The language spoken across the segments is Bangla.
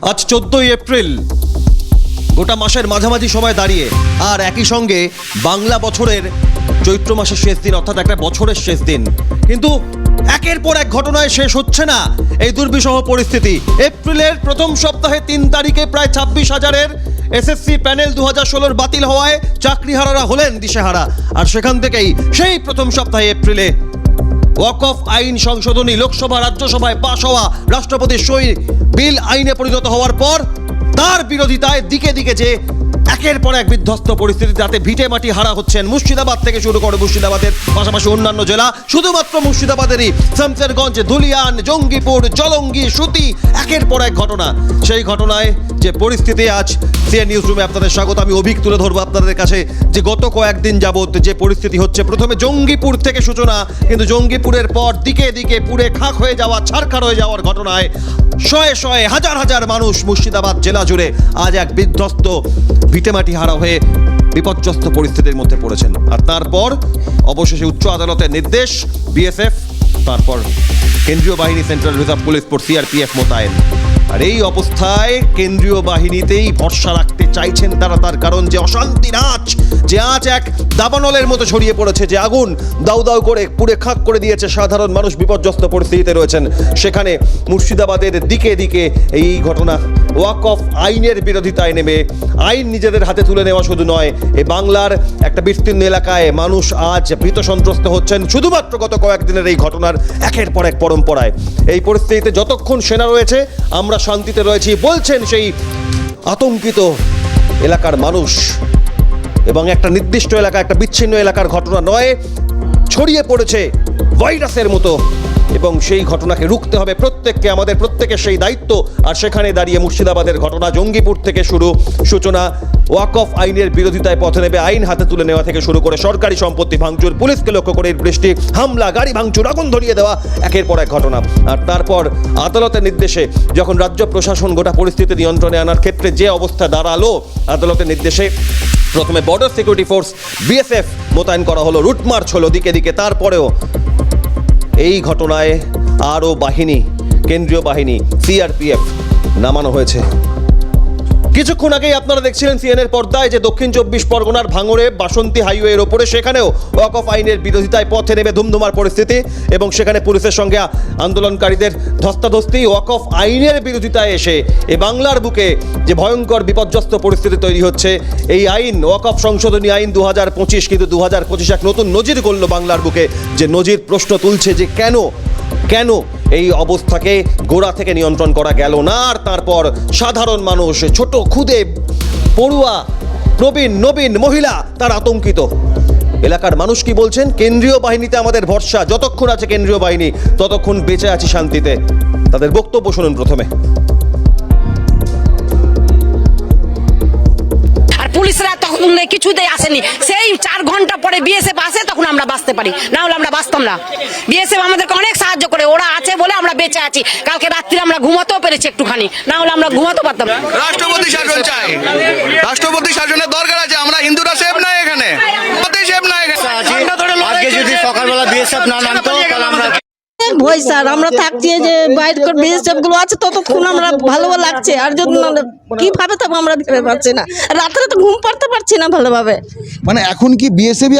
আজ 14ই এপ্রিল, গোটা মাসের মাঝামাঝি সময় দাঁড়িয়ে, আর একই সঙ্গে বাংলা বছরের চৈত্র মাসের শেষ দিন, অর্থাৎ একটা বছরের শেষ দিন। কিন্তু একের পর এক ঘটনায় শেষ হচ্ছে না এই দুর্বিষহ পরিস্থিতি। এপ্রিলের প্রথম সপ্তাহে 3 তারিখে প্রায় 26,000-এর এসএসসি প্যানেল 2016 বাতিল হওয়ায় চাকরিহারারা হলেন দিশেহারা। আর সেখান থেকেই সেই প্রথম সপ্তাহে এপ্রিলে ওয়াকফ আইন সংশোধনী লোকসভা রাজ্যসভায় পাশ হওয়া, রাষ্ট্রপতির সই বিল আইনে পরিণত হওয়ার পর তার বিরোধিতায় দিকে দিকে যে একের পর এক বিধ্বস্ত পরিস্থিতি, তাতে ভিটে মাটি হারা হচ্ছেন মুর্শিদাবাদ থেকে শুরু করে মুর্শিদাবাদের পাশাপাশি অন্যান্য জেলা, শুধুমাত্র মুর্শিদাবাদেরই শামসেরগঞ্জ, ধুলিয়ান, জঙ্গিপুর, জলঙ্গি, সুতি, একের পর এক ঘটনা। সেই ঘটনায় যে পরিস্থিতি, আজ সিএন নিউজ রুমে আপনাদের স্বাগত। আমি অভিক তুলে ধরবো আপনাদের কাছে যে গত কয়েকদিন যাবৎ যে পরিস্থিতি হচ্ছে। প্রথমে জঙ্গিপুর থেকে সূচনা, কিন্তু জঙ্গিপুরের পর দিকে দিকে পুড়ে খাক হয়ে যাওয়া, ছারখার হয়ে যাওয়ার ঘটনায় শয়ে শয়ে হাজার হাজার মানুষ মুর্শিদাবাদ জেলা জুড়ে আজ এক বিধ্বস্ত ভিটেমাটি হারা হয়ে বিপর্যস্ত পরিস্থিতির মধ্যে পড়েছেন। আর তারপর অবশেষে উচ্চ আদালতের নির্দেশ, বিএসএফ, তারপর কেন্দ্রীয় বাহিনী, central reserve police force, CRPF মোতায়েন। আর এই অবস্থায় কেন্দ্রীয় বাহিনীতেই ভরসা রাখতে চাইছেন তারা, তার কারণ যে অশান্তির আঁচ, যে আঁচ এক দাবানলের মতো ছড়িয়ে পড়েছে, যে আগুন দাউ দাউ করে পুড়ে খাক করে দিয়েছে, সাধারণ মানুষ বিপর্যস্ত পরিস্থিতিতে রয়েছেন। সেখানে মুর্শিদাবাদের দিকে দিকে এই ঘটনা, ওয়াকফ আইনের বিরোধিতায় নেমে আইন নিজেদের হাতে তুলে নেওয়া শুধু নয়, এই বাংলার একটা বিস্তীর্ণ এলাকায় মানুষ আজ ভীত সন্ত্রস্ত হচ্ছেন শুধুমাত্র গত কয়েকদিনের এই ঘটনার একের পর এক পরম্পরায়। এই পরিস্থিতিতে যতক্ষণ সেনা রয়েছে আমরা শান্তিতে রয়েছি বলছেন সেই আতঙ্কিত এলাকার মানুষ। এবং একটা নির্দিষ্ট এলাকা, একটা বিচ্ছিন্ন এলাকার ঘটনা নয়, ছড়িয়ে পড়েছে ভাইরাসের মতো, এবং সেই ঘটনাকে রুখতে হবে প্রত্যেককে, আমাদের প্রত্যেকের সেই দায়িত্ব। আর সেখানে দাঁড়িয়ে মুর্শিদাবাদের ঘটনা, জঙ্গিপুর থেকে শুরু সূচনা, ওয়াকফ আইনের বিরোধিতায় পথে নেবে, আইন হাতে তুলে নেওয়া থেকে শুরু করে সরকারি সম্পত্তি ভাঙচুর, পুলিশকে লক্ষ্য করে বৃষ্টি, হামলা, গাড়ি ভাঙচুর, আগুন ধরিয়ে দেওয়া, একের পর এক ঘটনা। আর তারপর আদালতের নির্দেশে যখন রাজ্য প্রশাসন গোটা পরিস্থিতি নিয়ন্ত্রণে আনার ক্ষেত্রে যে অবস্থা দাঁড়ালো, আদালতের নির্দেশে প্রথমে বর্ডার সিকিউরিটি ফোর্স বিএসএফ মোতায়েন করা হলো, রুট মার্চ হলো দিকে দিকে। তারপরেও এই ঘটনায় আরও বাহিনী, কেন্দ্রীয় বাহিনী, সিআরপিএফ নামানো হয়েছে। কিছুক্ষণ আগেই আপনারা দেখছিলেন সিএনএর পর্দায় যে দক্ষিণ 24 পরগনার ভাঙড়ে বাসন্তী হাইওয়ের ওপরে, সেখানেও ওয়াকফ আইনের বিরোধিতায় পথে নেমে ধুমধুমার পরিস্থিতি, এবং সেখানে পুলিশের সঙ্গে আন্দোলনকারীদের ধস্তাধস্তি। ওয়াকফ আইনের বিরোধিতায় এসে এ বাংলার বুকে যে ভয়ঙ্কর বিপর্যস্ত পরিস্থিতি তৈরি হচ্ছে, এই আইন, ওয়াকফ সংশোধনী আইন 2025, কিন্তু 2025 এক নতুন নজির গড়ল বাংলার বুকে। যে নজির প্রশ্ন তুলছে যে কেন এই অবস্থাকে গোড়া থেকে নিয়ন্ত্রণ করা গেল না। আর তারপর সাধারণ মানুষ, ছোট খুদে পড়ুয়া, প্রবীণ নবীন মহিলা, তার আতঙ্কিত। এলাকার মানুষ কি বলছেন? কেন্দ্রীয় বাহিনীতে আমাদের ভরসা, যতক্ষণ আছে কেন্দ্রীয় বাহিনী ততক্ষণ বেঁচে আছি শান্তিতে। তাদের বক্তব্য শুনুন প্রথমে। পুলিশরা তখন কিছুতেই আসেনি, সেই 4 ঘন্টা পরে বিএসএফ আসে, তখন আমরা বাঁচতে পারি, না হলে আমরা বাঁচতাম না। বিএসএফ আমাদেরকে অনেক সাহায্য করে, ওরা আছে বলে আমরা বেঁচে আছি। কালকে রাত্রি আমরা ঘুমাতেও পেরেছি একটুখানি, না হলে আমরা ঘুমাতে পারতাম না। রাষ্ট্রপতি শাসন চাই, রাষ্ট্রপতি শাসনের দরকার আছে। আমরা হিন্দুরা সেফ নাই এখানে, সেফ নাই এখানে। আজকে যদি সকালবেলা বিএসএফ না নামতো তাহলে আমরা ভয় স্যার, আমরা থাকছি যে বাইরে বিএসএফ গুলো আছে ততক্ষণ আমরা ভালো লাগছে, আর যদি কিভাবে তবে আমরা ভেবে পাচ্ছি না, রাত্রে তো ঘুম পাড়তে পারছি না ভালোভাবে। মানে এখন কি বিএসএফই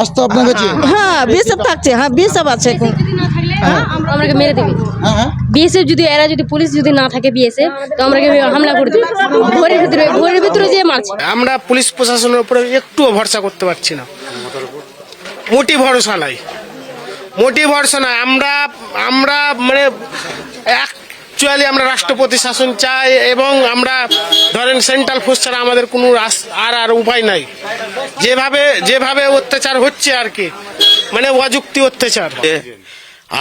আসতো আপনার কাছে? হ্যাঁ বিএসএফ থাকছে, হ্যাঁ বিএসএফ আছে এখন। আমাকে মেরে দেবে হ্যাঁ, বিএসএফ, যদি এরা যদি পুলিশ যদি না থাকে বিএসএফ, তো আমাকে হামলা করে দেবে ঘরের ভিতরে যে মারছে। আমরা পুলিশ প্রশাসনের উপরে একটুও ভরসা করতে পারছি না, মোটি ভরসা নাই। আমরা মানে অ্যাকচুয়ালি আমরা রাষ্ট্রপতি শাসন চাই, এবং আমরা ধরেন সেন্ট্রাল ফোর্স ছাড়া আমাদের কোনো আর উপায় নাই। যেভাবে অত্যাচার হচ্ছে আর কি, মানে অযুক্তি অত্যাচার।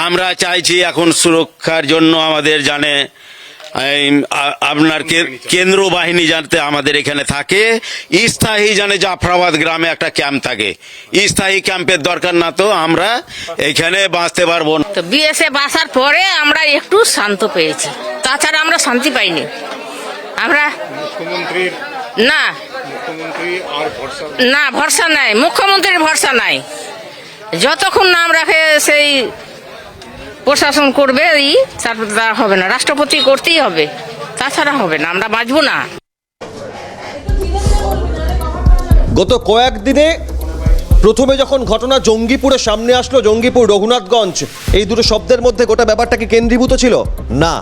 আমরা চাইছি এখন সুরক্ষার জন্য আমাদের জানে আপনার কেন্দ্র বাহিনী যাতে আমাদের এখানে থাকে, স্থায়ী জানে জাফরাবাদ গ্রামে একটা ক্যাম্প থাকে, স্থায়ী ক্যাম্পের দরকার না তো আমরা এখানে বাঁচতে পারবো না। তো বিএসএফ আসার পরে আমরা একটু শান্ত পেয়েছি, তাছাড়া আমরা শান্তি পাইনি। আমরা না ভরসা নাই, মুখ্যমন্ত্রীর ভরসা নাই। যতক্ষণ নাম রাখে সেই প্রশাসন করবে, তারপর হবে না, রাষ্ট্রপতি করতেই হবে। তাছাড়া হবে না, আমরা বাঁচবো না। গত কয়েকদিনে প্রথমে যখন ঘটনা জঙ্গিপুরের সামনে আসলো, জঙ্গিপুর রঘুনাথগঞ্জ, এই দুটো শব্দের মধ্যে গোটা ব্যাপারটা কি কেন্দ্রীভূত ছিল? না।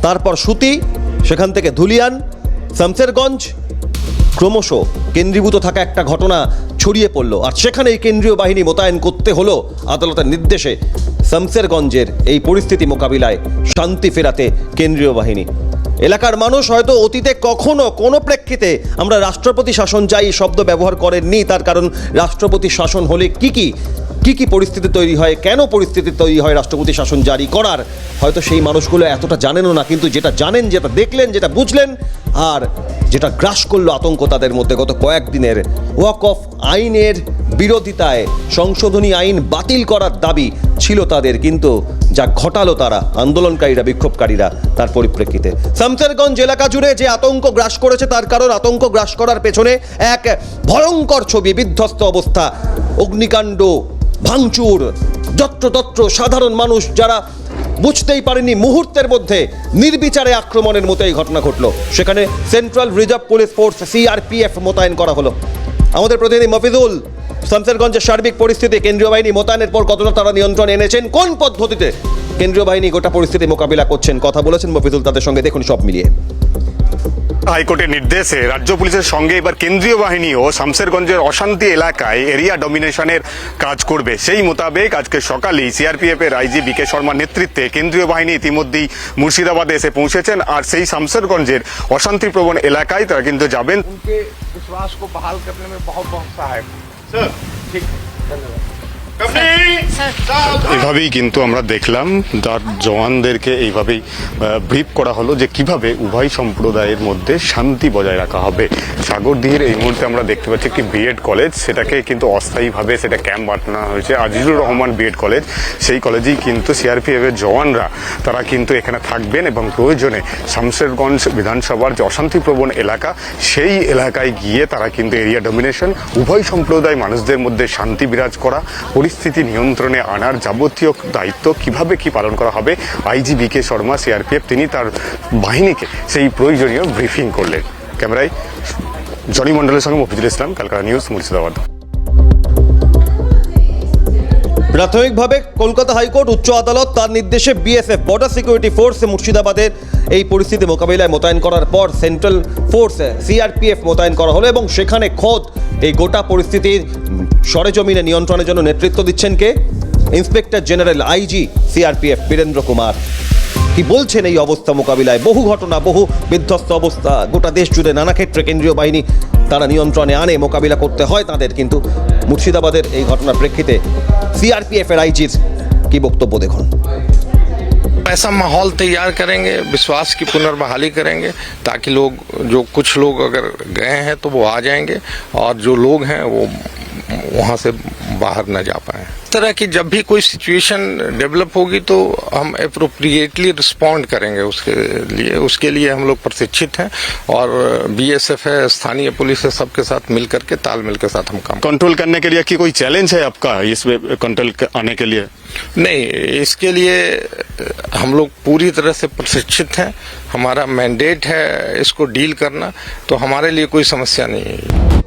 তারপর সুতি, সেখান থেকে ধুলিয়ান, শামসেরগঞ্জ, ক্রমশ কেন্দ্রীভূত থাকা একটা ঘটনা ছড়িয়ে পড়লো, আর সেখানে এই কেন্দ্রীয় বাহিনী মোতায়েন করতে হলো আদালতের নির্দেশে। শামসেরগঞ্জের এই পরিস্থিতি মোকাবিলায় শান্তি ফেরাতে কেন্দ্রীয় বাহিনী। এলাকার মানুষ হয়তো অতীতে কখনো কোনো প্রেক্ষিতে আমরা রাষ্ট্রপতি শাসন চাই শব্দ ব্যবহার করেননি, তার কারণ রাষ্ট্রপতি শাসন হলে কি পরিস্থিতি তৈরি হয়, কেন পরিস্থিতি তৈরি হয় রাষ্ট্রপতি শাসন জারি করার, হয়তো সেই মানুষগুলো এতটা জানেনও না। কিন্তু যেটা জানেন, যেটা দেখলেন, যেটা বুঝলেন, আর যেটা গ্রাস করলো আতঙ্ক তাদের মধ্যে গত কয়েকদিনের ওয়াকফ আইনের বিরোধিতায় সংশোধনী আইন বাতিল করার দাবি ছিল তাদের, কিন্তু যা ঘটালো তারা আন্দোলনকারীরা, বিক্ষোভকারীরা, তার পরিপ্রেক্ষিতে শামসেরগঞ্জ এলাকা জুড়ে যে আতঙ্ক গ্রাস করেছে, তার কারণ আতঙ্ক গ্রাস করার পেছনে এক ভয়ঙ্কর ছবি, বিধ্বস্ত অবস্থা, অগ্নিকাণ্ড, ভাঙচুর, যত্রতত্র সাধারণ মানুষ যারা বুঝতেই পারেনি, মুহূর্তের মধ্যে নির্বিচারে আক্রমণের মতো এই ঘটনা ঘটলো। সেখানে central reserve police force CRPF মোতায়েন করা হলো। আমাদের প্রতিনিধি মফিজুল শামসেরগঞ্জের সার্বিক পরিস্থিতি, কেন্দ্রীয় বাহিনী মোতায়েনের পর কতটা তারা নিয়ন্ত্রণ এনেছেন, কোন পদ্ধতিতে কেন্দ্রীয় বাহিনী গোটা পরিস্থিতি মোকাবিলা করছেন, কথা বলেছেন মফিজুল তাদের সঙ্গে, দেখুন সব মিলিয়ে। হাইকোর্টের নির্দেশে রাজ্য পুলিশের সঙ্গে এবার কেন্দ্রীয় বাহিনীও শামসেরগঞ্জের অশান্তি এলাকায় এরিয়া ডমিনেশনের কাজ করবে। সেই মোতাবেক আজকে সকালেই সিআরপিএফ এর আইজি বিকে শর্মার নেতৃত্বে কেন্দ্রীয় বাহিনী ইতিমধ্যেই মুর্শিদাবাদে এসে পৌঁছেছেন, আর সেই শামসেরগঞ্জের অশান্তিপ্রবণ এলাকায় তারা কিন্তু যাবেন। विश्वास को बहाल करने में बहुत सहायक। এভাবেই কিন্তু আমরা দেখলাম তার জওয়ানদেরকে এইভাবেই ব্রিফ করা হলো যে কিভাবে উভয় সম্প্রদায়ের মধ্যে শান্তি বজায় রাখা হবে। সাগরদীঘির এই মুহূর্তে আমরা দেখতে পাচ্ছি একটি বিএড কলেজ, সেটাকে কিন্তু অস্থায়ীভাবে সেটা ক্যাম্প বানানো হয়েছে, আজিজুর রহমান বিএড কলেজ। সেই কলেজেই কিন্তু সিআরপিএফ এর জওয়ানরা তারা কিন্তু এখানে থাকবেন এবং প্রয়োজনে শামসেরগঞ্জ বিধানসভার যে অশান্তিপ্রবণ এলাকা, সেই এলাকায় গিয়ে তারা কিন্তু এরিয়া ডমিনেশন, উভয় সম্প্রদায় মানুষদের মধ্যে শান্তি বিরাজ করা, পরিস্থিতি নিয়ন্ত্রণে আনার যাবতীয় দায়িত্ব কিভাবে কি পালন করা হবে। আইজি বিকে শর্মা সিআরপিএফ তিনি তার বাহিনীকে সেই প্রয়োজনীয় ব্রিফিং করলেন। ক্যামেরায় জনি মন্ডলের সঙ্গে মফিজুল ইসলাম, ক্যালকাটা নিউজ, মুর্শিদাবাদ। প্রাথমিকভাবে কলকাতা হাইকোর্ট, উচ্চ আদালত তার নির্দেশে বিএসএফ বর্ডার সিকিউরিটি ফোর্স মুর্শিদাবাদের এই পরিস্থিতি মোকাবিলায় মোতায়েন করার পর সেন্ট্রাল ফোর্স সিআরপিএফ মোতায়েন করা হলো, এবং সেখানে খোদ এই গোটা পরিস্থিতির সরেজমিনে নিয়ন্ত্রণের জন্য নেতৃত্ব দিচ্ছেন কে? Inspector general IG CRPF Birendra Kumar. কি বলছেন এই অবস্থা মোকাবিলায়? বহু ঘটনা, বহু বিধ্বস্ত অবস্থা গোটা দেশ জুড়ে, নানা ক্ষেত্রে কেন্দ্রীয় বাহিনী তারা নিয়ন্ত্রণে আনে, মোকাবিলা করতে হয় তাদের, কিন্তু মুর্শিদাবাদের এই ঘটনার প্রেক্ষিতে सीआरपीएफ एर आईजी की बक्तव्य देखो। ऐसा माहौल तैयार करेंगे, विश्वास की पुनर्बहाली करेंगे, ताकि लोग, जो कुछ लोग अगर गए हैं तो वो आ जाएंगे, और जो लोग हैं वो वहाँ से बाहर न जा पाए। इस तरह की जब भी कोई सिचुएशन डेवलप होगी तो हम अप्रोप्रिएटली रिस्पॉन्ड करेंगे। उसके लिए हम लोग प्रशिक्षित हैं, और बीएसएफ है, स्थानीय पुलिस है, सबके साथ मिल करके, तालमेल के साथ हम काम कंट्रोल करने के लिए कि कोई चैलेंज है आपका इसमें कंट्रोल आने के लिए? नहीं, इसके लिए हम लोग पूरी तरह से प्रशिक्षित हैं, हमारा मैंडेट है इसको डील करना, तो हमारे लिए कोई समस्या नहीं है।